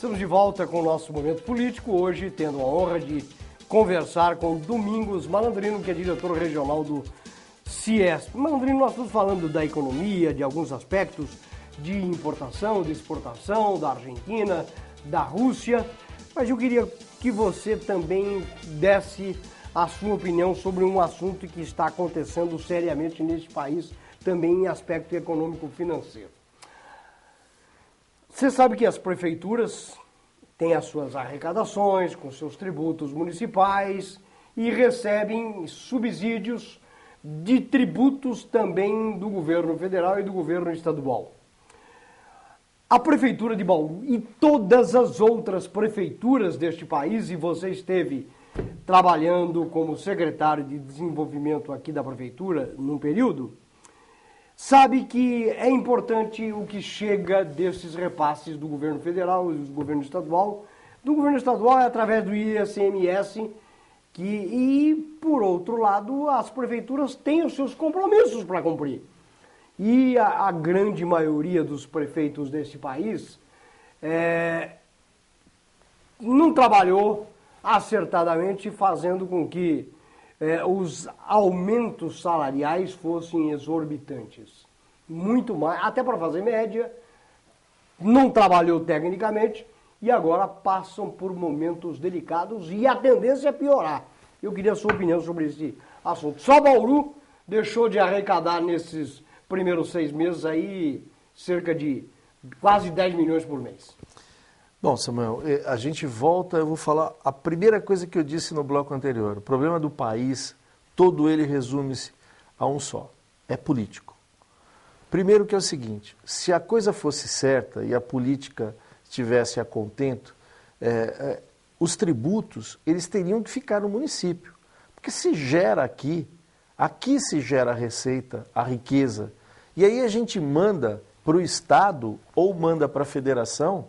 Estamos de volta com o nosso Momento Político, hoje tendo a honra de conversar com Domingos Malandrino, que é diretor regional do CIESP. Malandrino, nós estamos falando da economia, de alguns aspectos de importação, de exportação, da Argentina, da Rússia, mas eu queria que você também desse a sua opinião sobre um assunto que está acontecendo seriamente neste país, também em aspecto econômico-financeiro. Você sabe que as prefeituras têm as suas arrecadações com seus tributos municipais e recebem subsídios de tributos também do governo federal e do governo estadual. A prefeitura de Bauru e todas as outras prefeituras deste país, e você esteve trabalhando como secretário de desenvolvimento aqui da prefeitura num período, sabe que é importante o que chega desses repasses do governo federal e do governo estadual. Do governo estadual é através do ICMS, e, por outro lado, as prefeituras têm os seus compromissos para cumprir. E a grande maioria dos prefeitos desse país não trabalhou acertadamente, fazendo com que os aumentos salariais fossem exorbitantes. Muito mais, até para fazer média, não trabalhou tecnicamente e agora passam por momentos delicados e a tendência é piorar. Eu queria a sua opinião sobre esse assunto. Só Bauru deixou de arrecadar nesses primeiros 6 meses aí cerca de quase 10 milhões por mês. Bom, Samuel, a gente volta, eu vou falar a primeira coisa que eu disse no bloco anterior. O problema do país, todo ele resume-se a um só, é político. Primeiro que é o seguinte, se a coisa fosse certa e a política estivesse a contento, os tributos, eles teriam que ficar no município. Porque se gera aqui se gera a receita, a riqueza, e aí a gente manda para o Estado ou manda para a federação.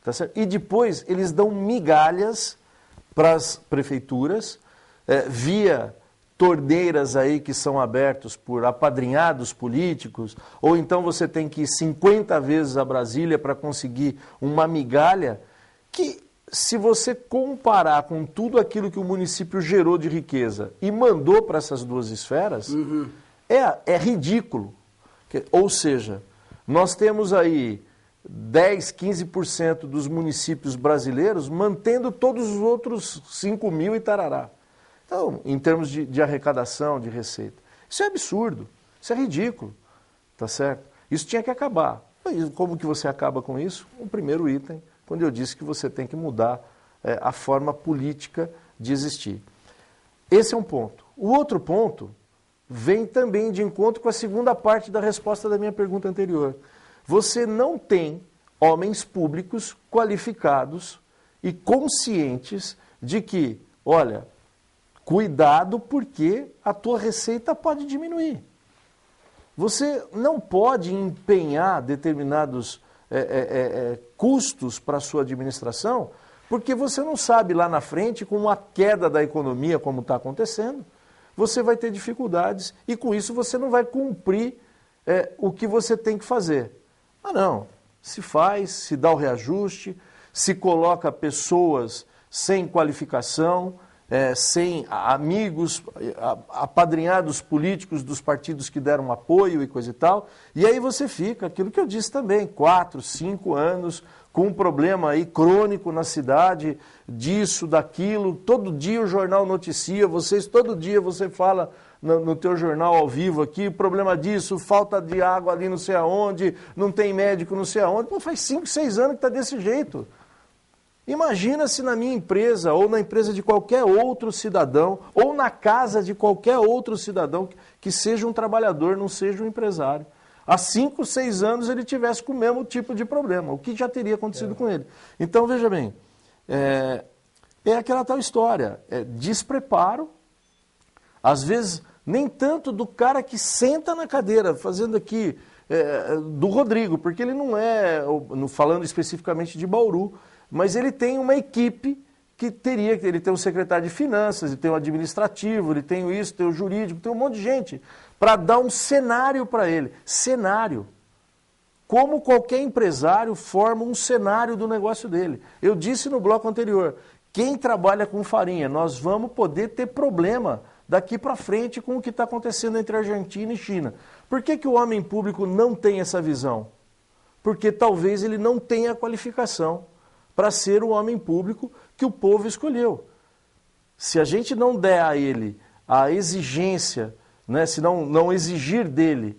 Tá certo? E depois eles dão migalhas para as prefeituras, via torneiras aí que são abertos por apadrinhados políticos, ou então você tem que ir 50 vezes a Brasília para conseguir uma migalha, que se você comparar com tudo aquilo que o município gerou de riqueza e mandou para essas duas esferas, é ridículo. Ou seja, nós temos aí 10, 15% dos municípios brasileiros mantendo todos os outros 5 mil e tarará. Então, em termos de arrecadação, de receita. Isso é absurdo, isso é ridículo, tá certo? Isso tinha que acabar. E como que você acaba com isso? O primeiro item, quando eu disse que você tem que mudar a forma política de existir. Esse é um ponto. O outro ponto vem também de encontro com a segunda parte da resposta da minha pergunta anterior. Você não tem homens públicos qualificados e conscientes de que, olha, cuidado porque a tua receita pode diminuir. Você não pode empenhar determinados custos para a sua administração, porque você não sabe lá na frente, com uma queda da economia como está acontecendo, você vai ter dificuldades e com isso você não vai cumprir o que você tem que fazer. Ah, não. Se faz, se dá o reajuste, se coloca pessoas sem qualificação, sem amigos, apadrinhados políticos dos partidos que deram apoio e coisa e tal. E aí você fica, aquilo que eu disse também, 4, 5 anos com um problema aí crônico na cidade, disso, daquilo. Todo dia o jornal noticia, todo dia você fala no teu jornal ao vivo aqui, problema disso, falta de água ali não sei aonde, não tem médico não sei aonde. Pô, faz 5, 6 anos que está desse jeito. Imagina se na minha empresa, ou na empresa de qualquer outro cidadão, ou na casa de qualquer outro cidadão que seja um trabalhador, não seja um empresário. Há 5, 6 anos ele tivesse com o mesmo tipo de problema, o que já teria acontecido com ele. Então, veja bem, é aquela tal história, despreparo, às vezes nem tanto do cara que senta na cadeira, fazendo aqui, do Rodrigo, porque ele não falando especificamente de Bauru, mas ele tem uma equipe ele tem um secretário de finanças, ele tem um administrativo, ele tem isso, tem o jurídico, tem um monte de gente, para dar um cenário para ele. Cenário. como qualquer empresário forma um cenário do negócio dele. Eu disse no bloco anterior, quem trabalha com farinha, nós vamos poder ter problema daqui para frente com o que está acontecendo entre Argentina e China. Por que o homem público não tem essa visão? Porque talvez ele não tenha a qualificação para ser o homem público que o povo escolheu. Se a gente não der a ele a exigência, né, se não exigir dele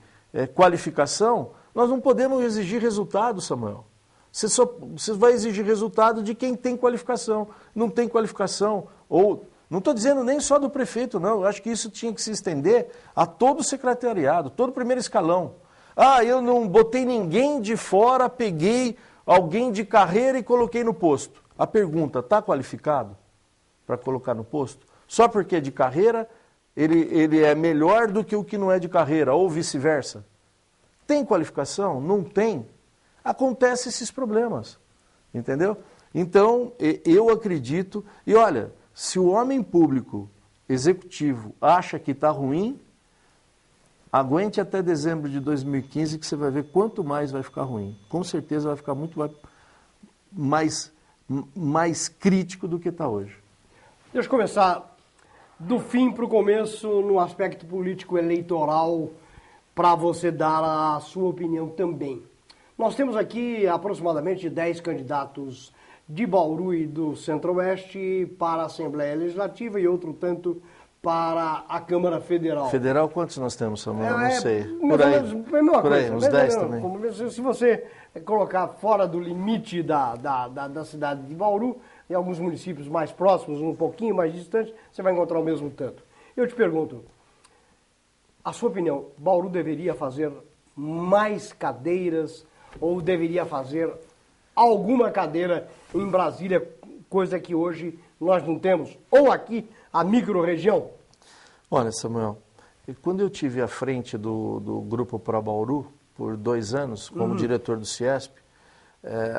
qualificação, nós não podemos exigir resultado, Samuel. Você vai exigir resultado de quem tem qualificação. Não tem qualificação, ou... Não estou dizendo nem só do prefeito, não. Eu acho que isso tinha que se estender a todo o secretariado, todo o primeiro escalão. Ah, eu não botei ninguém de fora, peguei alguém de carreira e coloquei no posto. A pergunta, está qualificado para colocar no posto? Só porque é de carreira, ele é melhor do que o que não é de carreira, ou vice-versa? Tem qualificação? Não tem. Acontecem esses problemas, entendeu? Então, eu acredito, e olha, se o homem público executivo acha que está ruim, aguente até dezembro de 2015 que você vai ver quanto mais vai ficar ruim. Com certeza vai ficar muito mais crítico do que está hoje. Deixa eu começar do fim para o começo no aspecto político eleitoral para você dar a sua opinião também. Nós temos aqui aproximadamente 10 candidatos de Bauru e do Centro-Oeste para a Assembleia Legislativa e outro tanto para a Câmara Federal. Federal, quantos nós temos, Samuel? Não sei. Por aí, uns 10 também. Se você colocar fora do limite da cidade de Bauru, em alguns municípios mais próximos, um pouquinho mais distantes, você vai encontrar o mesmo tanto. Eu te pergunto, a sua opinião, Bauru deveria fazer mais cadeiras ou deveria fazer alguma cadeira em Brasília, coisa que hoje nós não temos, ou aqui, a micro-região? Olha, Samuel, quando eu tive à frente do Grupo Pro Bauru, por 2 anos, como diretor do CIESP,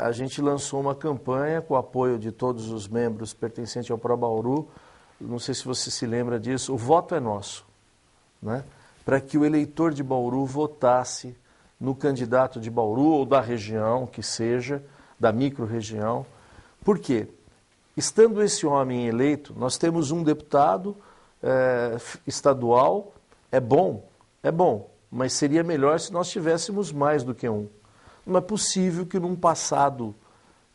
a gente lançou uma campanha com o apoio de todos os membros pertencentes ao Pro Bauru, não sei se você se lembra disso, o voto é nosso, né? Para que o eleitor de Bauru votasse no candidato de Bauru ou da região, que seja, da micro-região. Por quê? Estando esse homem eleito, nós temos um deputado estadual, é bom, mas seria melhor se nós tivéssemos mais do que um. Não é possível que num passado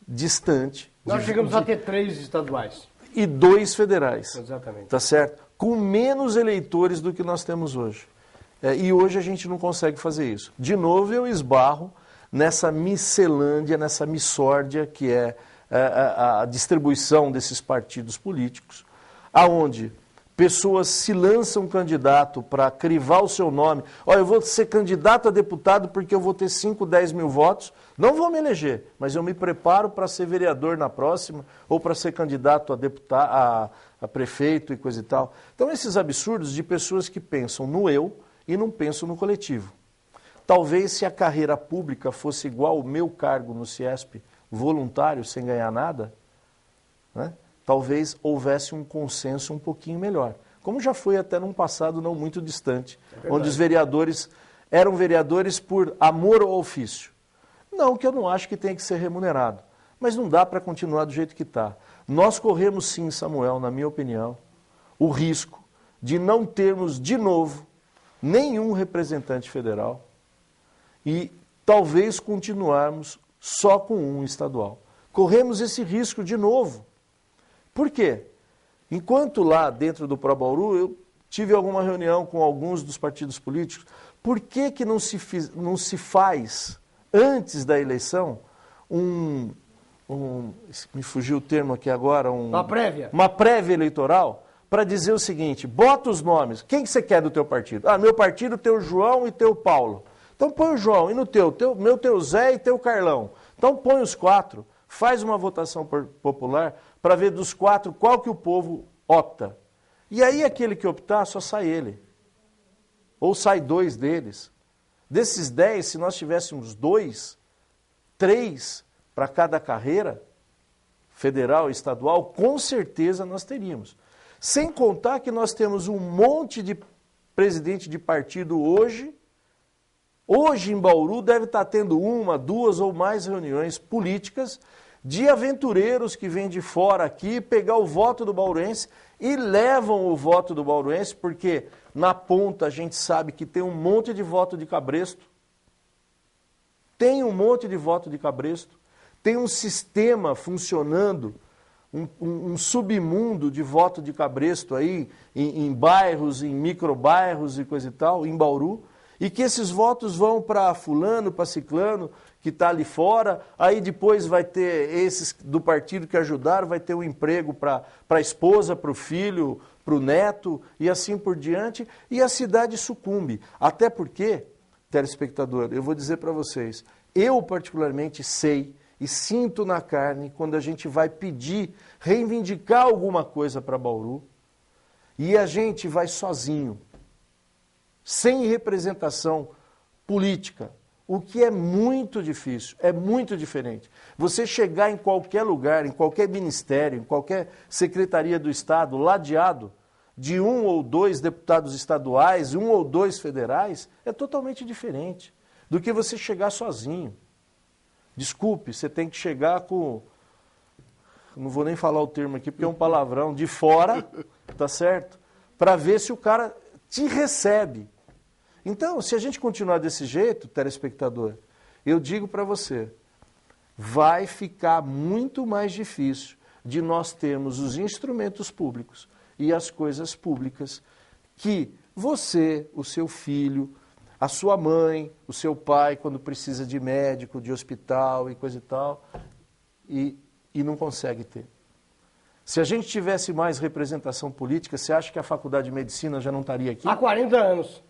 distante... Nós chegamos a ter 3 estaduais. E 2 federais. Exatamente. Tá certo? Com menos eleitores do que nós temos hoje. E hoje a gente não consegue fazer isso. De novo eu esbarro nessa miscelândia, nessa missórdia que é a distribuição desses partidos políticos, aonde pessoas se lançam candidato para crivar o seu nome. Olha, eu vou ser candidato a deputado porque eu vou ter 5, 10 mil votos. Não vou me eleger, mas eu me preparo para ser vereador na próxima ou para ser candidato a deputado, a prefeito e coisa e tal. Então, esses absurdos de pessoas que pensam no eu e não pensam no coletivo. Talvez se a carreira pública fosse igual ao meu cargo no CIESP, voluntário, sem ganhar nada, né? Talvez houvesse um consenso um pouquinho melhor. Como já foi até num passado não muito distante, onde os vereadores eram vereadores por amor ao ofício. Não que eu não acho que tenha que ser remunerado, mas não dá para continuar do jeito que está. Nós corremos sim, Samuel, na minha opinião, o risco de não termos de novo nenhum representante federal e talvez continuarmos só com um estadual. Corremos esse risco de novo. Por quê? Enquanto lá dentro do Pro Bauru eu tive alguma reunião com alguns dos partidos políticos, por que não se faz, antes da eleição, me fugiu o termo aqui agora, uma prévia eleitoral, para dizer o seguinte, bota os nomes, quem que você quer do teu partido? Ah, meu partido, teu João e teu Paulo. Então põe o João, e no teu Zé e teu Carlão. Então põe os 4, faz uma votação popular para ver dos 4 qual que o povo opta. E aí aquele que optar, só sai ele. Ou sai 2 deles. Desses 10, se nós tivéssemos 2, 3 para cada carreira, federal e estadual, com certeza nós teríamos. Sem contar que nós temos um monte de presidente de partido hoje Hoje em Bauru deve estar tendo uma, duas ou mais reuniões políticas de aventureiros que vêm de fora aqui pegar o voto do bauruense e levam o voto do bauruense, porque na ponta a gente sabe que tem um monte de voto de cabresto. Tem um monte de voto de cabresto. Tem um sistema funcionando, um submundo de voto de cabresto aí, em bairros, em microbairros e coisa e tal, em Bauru, e que esses votos vão para fulano, para ciclano, que está ali fora, aí depois vai ter esses do partido que ajudaram, vai ter um emprego para a esposa, para o filho, para o neto, e assim por diante, e a cidade sucumbe. Até porque, telespectador, eu vou dizer para vocês, eu particularmente sei e sinto na carne quando a gente vai pedir, reivindicar alguma coisa para Bauru, e a gente vai sozinho, sem representação política, o que é muito difícil, é muito diferente. Você chegar em qualquer lugar, em qualquer ministério, em qualquer secretaria do Estado, ladeado de um ou dois deputados estaduais, um ou dois federais, é totalmente diferente do que você chegar sozinho. Desculpe, você tem que chegar com, não vou nem falar o termo aqui porque é um palavrão, de fora, tá certo? Para ver se o cara te recebe. Então, se a gente continuar desse jeito, telespectador, eu digo para você, vai ficar muito mais difícil de nós termos os instrumentos públicos e as coisas públicas que você, o seu filho, a sua mãe, o seu pai, quando precisa de médico, de hospital e coisa e tal, e não consegue ter. Se a gente tivesse mais representação política, você acha que a Faculdade de Medicina já não estaria aqui? Há 40 anos.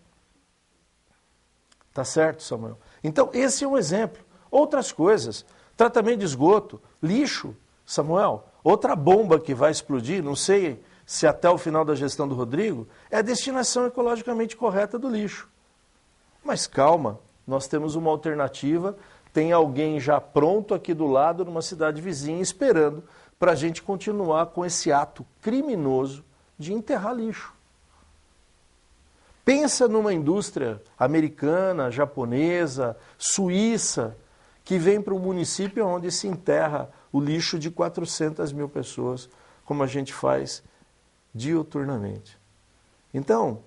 Tá certo, Samuel? Então, esse é um exemplo. Outras coisas, tratamento de esgoto, lixo, Samuel, outra bomba que vai explodir, não sei se até o final da gestão do Rodrigo, é a destinação ecologicamente correta do lixo. Mas calma, nós temos uma alternativa, tem alguém já pronto aqui do lado, numa cidade vizinha, esperando para a gente continuar com esse ato criminoso de enterrar lixo. Pensa numa indústria americana, japonesa, suíça, que vem para um município onde se enterra o lixo de 400 mil pessoas, como a gente faz diuturnamente. Então,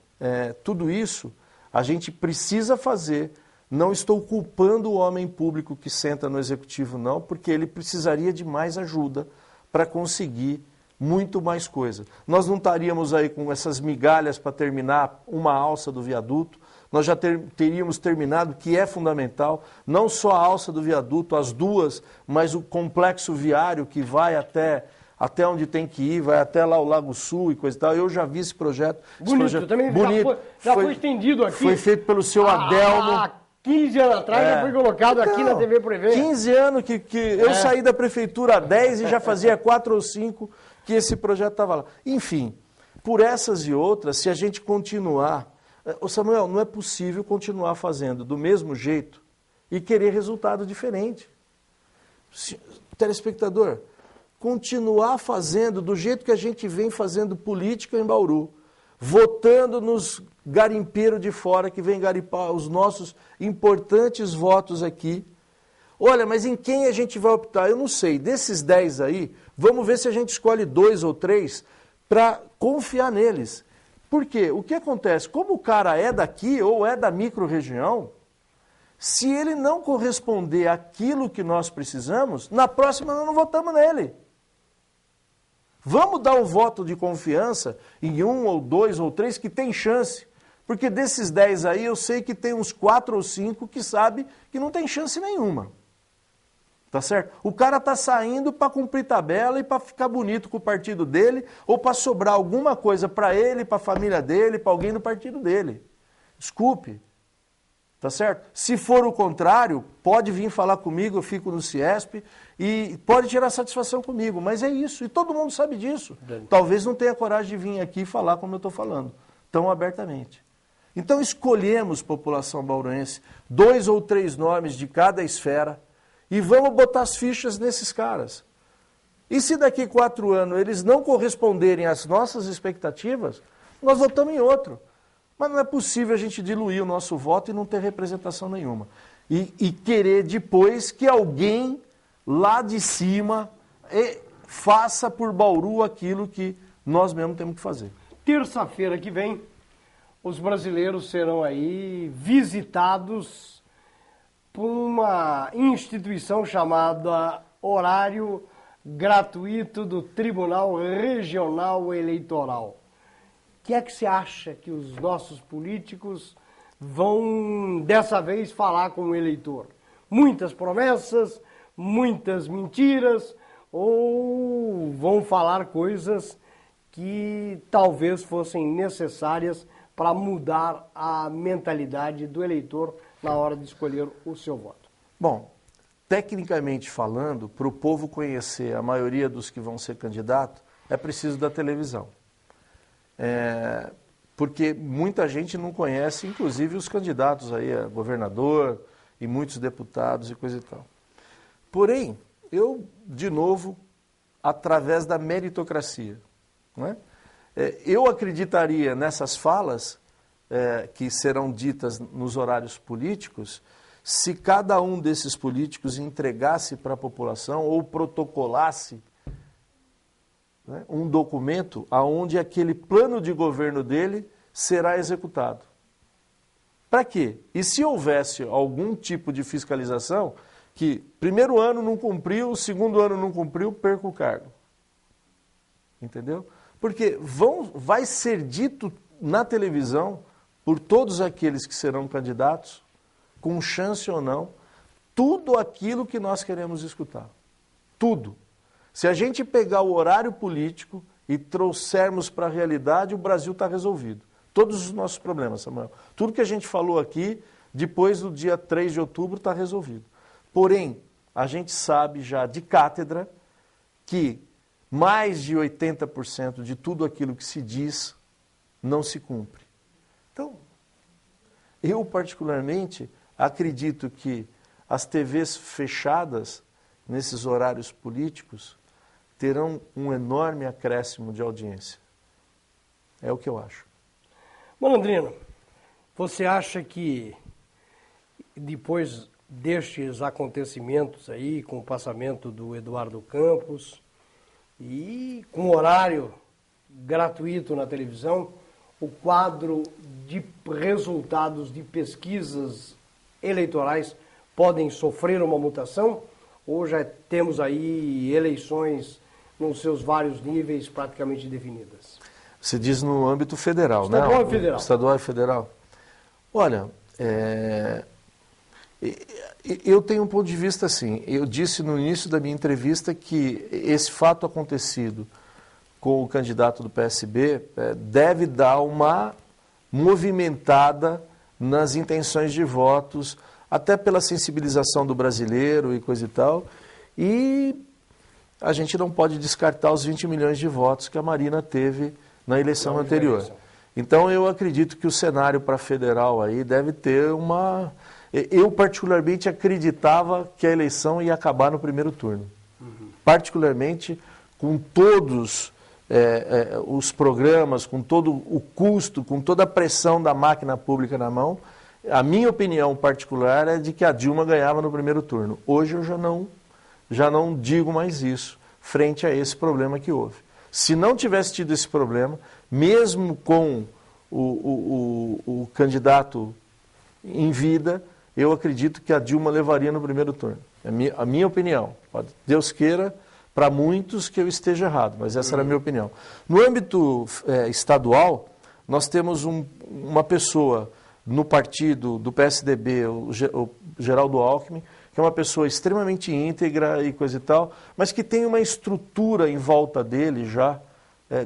tudo isso a gente precisa fazer. Não estou culpando o homem público que senta no executivo, não, porque ele precisaria de mais ajuda para conseguir muito mais coisa. Nós não estaríamos aí com essas migalhas para terminar uma alça do viaduto, nós já teríamos terminado, que é fundamental, não só a alça do viaduto, as duas, mas o complexo viário que vai até onde tem que ir, vai até lá o Lago Sul e coisa e tal. Eu já vi esse projeto. Bonito, também bonito. Já foi estendido aqui. Foi feito pelo seu Adelmo. Há 15 anos atrás já foi colocado aqui na TV Prevê. 15 anos que eu saí da prefeitura há 10 e já fazia 4 ou 5 que esse projeto estava lá. Enfim, por essas e outras, se a gente continuar... Ô Samuel, não é possível continuar fazendo do mesmo jeito e querer resultado diferente. Telespectador, continuar fazendo do jeito que a gente vem fazendo política em Bauru, votando nos garimpeiros de fora que vem garimpar os nossos importantes votos aqui. Olha, mas em quem a gente vai optar? Eu não sei. Desses 10 aí, vamos ver se a gente escolhe 2 ou 3 para confiar neles. Por quê? O que acontece? Como o cara é daqui ou é da micro-região, se ele não corresponder àquilo que nós precisamos, na próxima nós não votamos nele. Vamos dar o voto de confiança em 1 ou 2 ou 3 que tem chance. Porque desses 10 aí, eu sei que tem uns 4 ou 5 que sabe que não tem chance nenhuma. Tá certo? O cara tá saindo para cumprir tabela e para ficar bonito com o partido dele ou para sobrar alguma coisa para ele, para a família dele, para alguém do partido dele. Desculpe. Tá certo? Se for o contrário, pode vir falar comigo, eu fico no Ciesp e pode tirar satisfação comigo, mas é isso, e todo mundo sabe disso. Talvez não tenha coragem de vir aqui e falar como eu estou falando, tão abertamente. Então escolhemos, população bauruense, 2 ou 3 nomes de cada esfera e vamos botar as fichas nesses caras. E se daqui 4 anos eles não corresponderem às nossas expectativas, nós votamos em outro. Mas não é possível a gente diluir o nosso voto e não ter representação nenhuma. E querer depois que alguém lá de cima faça por Bauru aquilo que nós mesmos temos que fazer. Terça-feira que vem, os brasileiros serão aí visitados por uma instituição chamada Horário Gratuito do Tribunal Regional Eleitoral. O que é que você acha que os nossos políticos vão dessa vez falar com o eleitor? Muitas promessas, muitas mentiras, ou vão falar coisas que talvez fossem necessárias para mudar a mentalidade do eleitor na hora de escolher o seu voto? Bom, tecnicamente falando, para o povo conhecer a maioria dos que vão ser candidatos, é preciso da televisão. Porque muita gente não conhece, inclusive os candidatos aí a governador e muitos deputados e coisa e tal. Porém, eu, de novo, através da meritocracia, não é? Eu acreditaria nessas falas que serão ditas nos horários políticos, se cada um desses políticos entregasse para a população ou protocolasse, né, um documento onde aquele plano de governo dele será executado. Para quê? E se houvesse algum tipo de fiscalização, que primeiro ano não cumpriu, segundo ano não cumpriu, perca o cargo. Entendeu? Porque vai ser dito na televisão, por todos aqueles que serão candidatos, com chance ou não, tudo aquilo que nós queremos escutar. Tudo. Se a gente pegar o horário político e trouxermos para a realidade, o Brasil está resolvido. Todos os nossos problemas, Samuel. Tudo que a gente falou aqui, depois do dia 3 de outubro, está resolvido. Porém, a gente sabe já de cátedra que mais de 80% de tudo aquilo que se diz não se cumpre. Então, eu particularmente acredito que as TVs fechadas, nesses horários políticos, terão um enorme acréscimo de audiência. É o que eu acho. Malandrino, você acha que depois destes acontecimentos aí, com o passamento do Eduardo Campos e com horário gratuito na televisão, o quadro de resultados de pesquisas eleitorais podem sofrer uma mutação? Ou já temos aí eleições nos seus vários níveis praticamente definidas? Você diz no âmbito federal, né? Estadual e federal. Estadual e federal. Olha, eu tenho um ponto de vista assim. Eu disse no início da minha entrevista que esse fato acontecido com o candidato do PSB deve dar uma movimentada nas intenções de votos, até pela sensibilização do brasileiro e coisa e tal. E a gente não pode descartar os 20 milhões de votos que a Marina teve na eleição anterior. Então eu acredito que o cenário para federal aí deve ter uma... Eu particularmente acreditava que a eleição ia acabar no primeiro turno. Particularmente com todos os programas, com todo o custo, com toda a pressão da máquina pública na mão. A minha opinião particular é de que a Dilma ganhava no primeiro turno. Hoje eu já não digo mais isso, frente a esse problema que houve. Se não tivesse tido esse problema, mesmo com o candidato em vida, eu acredito que a Dilma levaria no primeiro turno. É a minha opinião. Deus queira, para muitos, que eu esteja errado, mas essa era a minha opinião. No âmbito estadual, nós temos uma pessoa no partido do PSDB, o Geraldo Alckmin, que é uma pessoa extremamente íntegra e coisa e tal, mas que tem uma estrutura em volta dele já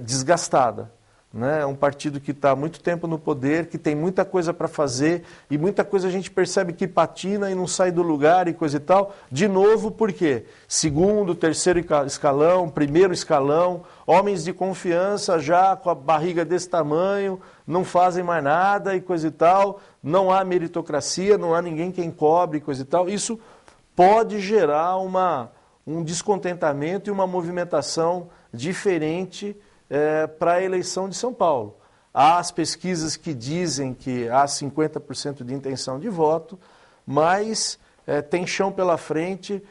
desgastada. Né? É um partido que está há muito tempo no poder, que tem muita coisa para fazer e muita coisa a gente percebe que patina e não sai do lugar e coisa e tal. De novo, por quê? Segundo, terceiro escalão, primeiro escalão, homens de confiança já com a barriga desse tamanho, não fazem mais nada e coisa e tal. Não há meritocracia, não há ninguém quem cobre e coisa e tal. Isso pode gerar um descontentamento e uma movimentação diferente para a eleição de São Paulo. Há as pesquisas que dizem que há 50% de intenção de voto, mas tem chão pela frente.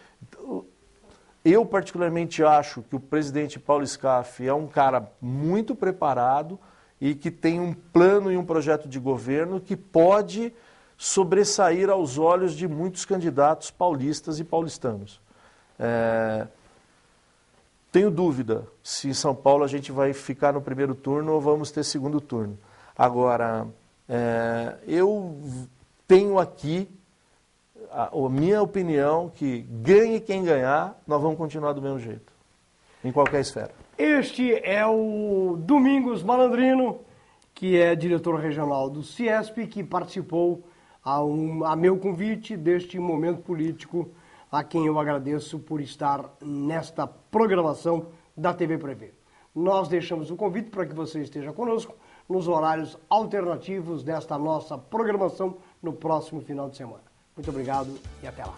Eu, particularmente, acho que o presidente Paulo Scaff é um cara muito preparado e que tem um plano e um projeto de governo que pode sobressair aos olhos de muitos candidatos paulistas e paulistanos. Tenho dúvida se em São Paulo a gente vai ficar no primeiro turno ou vamos ter segundo turno. Agora, eu tenho aqui a minha opinião que ganhe quem ganhar, nós vamos continuar do mesmo jeito, em qualquer esfera. Este é o Domingos Malandrino, que é diretor regional do CIESP, que participou a meu convite deste momento político, a quem eu agradeço por estar nesta programação da TV Prevê. Nós deixamos o convite para que você esteja conosco nos horários alternativos desta nossa programação no próximo final de semana. Muito obrigado e até lá.